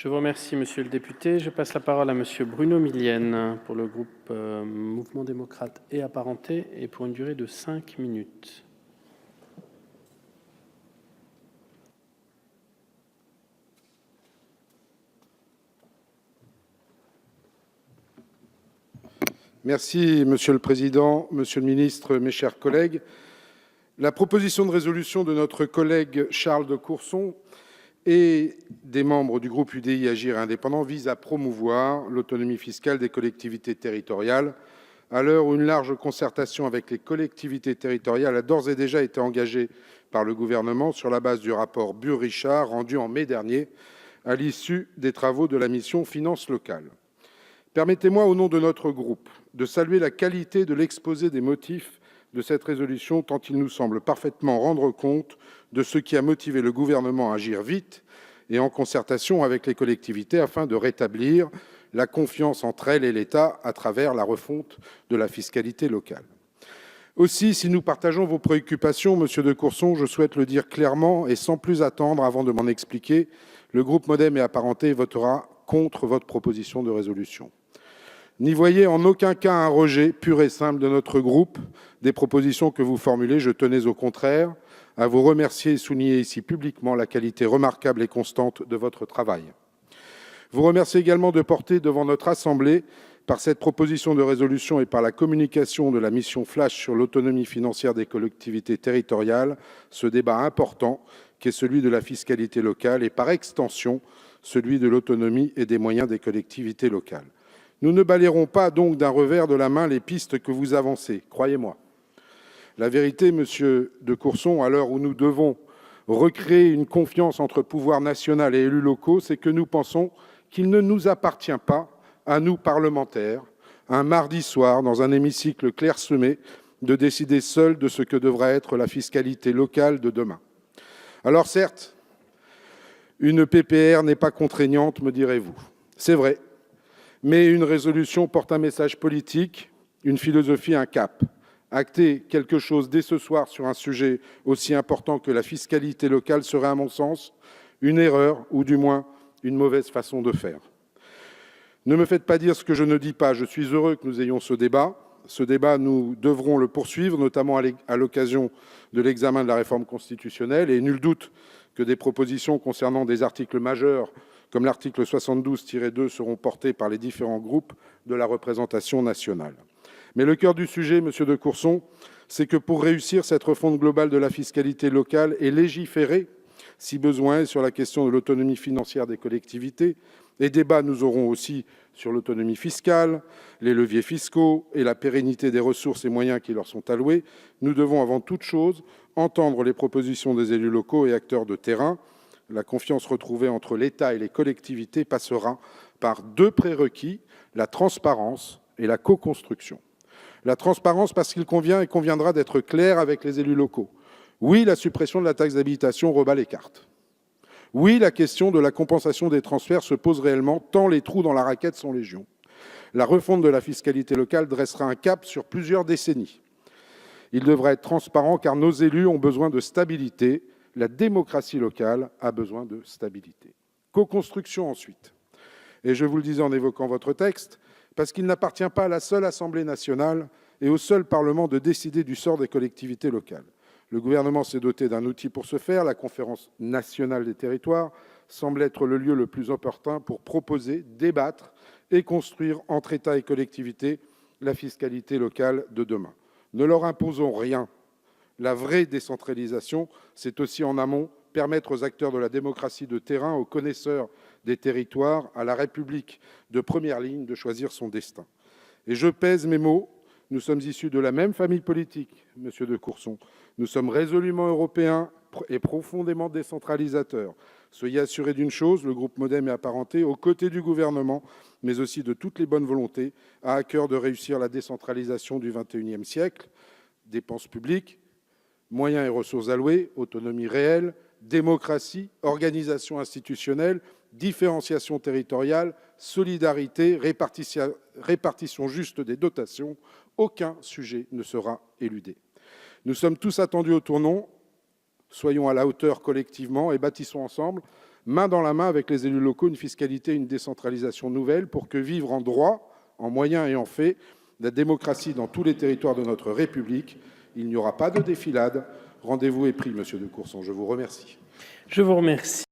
Je vous remercie, monsieur le député. Je passe la parole à monsieur Bruno Millienne pour le groupe Mouvement démocrate et apparentés et pour une durée de 5 minutes. Merci, Monsieur le Président, Monsieur le Ministre, mes chers collègues. La proposition de résolution de notre collègue Charles de Courson et des membres du groupe UDI Agir Indépendant vise à promouvoir l'autonomie fiscale des collectivités territoriales à l'heure où une large concertation avec les collectivités territoriales a d'ores et déjà été engagée par le gouvernement sur la base du rapport Burr-Richard rendu en mai dernier à l'issue des travaux de la mission Finances locales. Permettez-moi, au nom de notre groupe, de saluer la qualité de l'exposé des motifs de cette résolution, tant il nous semble parfaitement rendre compte de ce qui a motivé le gouvernement à agir vite et en concertation avec les collectivités afin de rétablir la confiance entre elles et l'État à travers la refonte de la fiscalité locale. Aussi, si nous partageons vos préoccupations, Monsieur de Courson, je souhaite le dire clairement et sans plus attendre avant de m'en expliquer, le groupe Modem et Apparentés votera contre votre proposition de résolution. N'y voyez en aucun cas un rejet pur et simple de notre groupe des propositions que vous formulez. Je tenais au contraire à vous remercier et souligner ici publiquement la qualité remarquable et constante de votre travail. Vous remercier également de porter devant notre Assemblée, par cette proposition de résolution et par la communication de la mission Flash sur l'autonomie financière des collectivités territoriales, ce débat important qui est celui de la fiscalité locale et par extension celui de l'autonomie et des moyens des collectivités locales. Nous ne balayerons pas donc d'un revers de la main les pistes que vous avancez, croyez-moi. La vérité, Monsieur de Courson, à l'heure où nous devons recréer une confiance entre pouvoir national et élus locaux, c'est que nous pensons qu'il ne nous appartient pas, à nous parlementaires, un mardi soir, dans un hémicycle clairsemé, de décider seuls de ce que devra être la fiscalité locale de demain. Alors certes, une PPR n'est pas contraignante, me direz-vous. C'est vrai. Mais une résolution porte un message politique, une philosophie, un cap. Acter quelque chose dès ce soir sur un sujet aussi important que la fiscalité locale serait, à mon sens, une erreur ou du moins une mauvaise façon de faire. Ne me faites pas dire ce que je ne dis pas. Je suis heureux que nous ayons ce débat. Ce débat, nous devrons le poursuivre, notamment à l'occasion de l'examen de la réforme constitutionnelle. Et nul doute que des propositions concernant des articles majeurs comme l'article 72-2 seront portés par les différents groupes de la représentation nationale. Mais le cœur du sujet, Monsieur de Courson, c'est que pour réussir cette refonte globale de la fiscalité locale et légiférer, si besoin, sur la question de l'autonomie financière des collectivités, les débats nous aurons aussi sur l'autonomie fiscale, les leviers fiscaux et la pérennité des ressources et moyens qui leur sont alloués, nous devons avant toute chose entendre les propositions des élus locaux et acteurs de terrain. La confiance retrouvée entre l'État et les collectivités passera par deux prérequis, la transparence et la co-construction. La transparence parce qu'il convient et conviendra d'être clair avec les élus locaux. Oui, la suppression de la taxe d'habitation rebat les cartes. Oui, la question de la compensation des transferts se pose réellement, tant les trous dans la raquette sont légion. La refonte de la fiscalité locale dressera un cap sur plusieurs décennies. Il devra être transparent car nos élus ont besoin de stabilité. La démocratie locale a besoin de stabilité. Co-construction ensuite. Et je vous le disais en évoquant votre texte, parce qu'il n'appartient pas à la seule Assemblée nationale et au seul Parlement de décider du sort des collectivités locales. Le gouvernement s'est doté d'un outil pour ce faire. La Conférence nationale des territoires semble être le lieu le plus opportun pour proposer, débattre et construire entre État et collectivités la fiscalité locale de demain. Ne leur imposons rien. La vraie décentralisation, c'est aussi en amont permettre aux acteurs de la démocratie de terrain, aux connaisseurs des territoires, à la République de première ligne de choisir son destin. Et je pèse mes mots, nous sommes issus de la même famille politique, Monsieur de Courson. Nous sommes résolument européens et profondément décentralisateurs. Soyez assurés d'une chose, le groupe Modem et Apparentés, aux côtés du gouvernement, mais aussi de toutes les bonnes volontés, a à cœur de réussir la décentralisation du XXIe siècle, dépenses publiques, moyens et ressources alloués, autonomie réelle, démocratie, organisation institutionnelle, différenciation territoriale, solidarité, répartition juste des dotations. Aucun sujet ne sera éludé. Nous sommes tous attendus au tournant. Soyons à la hauteur collectivement et bâtissons ensemble main dans la main avec les élus locaux, une fiscalité et une décentralisation nouvelle pour que vivre en droit, en moyens et en fait, la démocratie dans tous les territoires de notre République. Il n'y aura pas de défilade. Rendez-vous est pris, monsieur de Courson. Je vous remercie. Je vous remercie.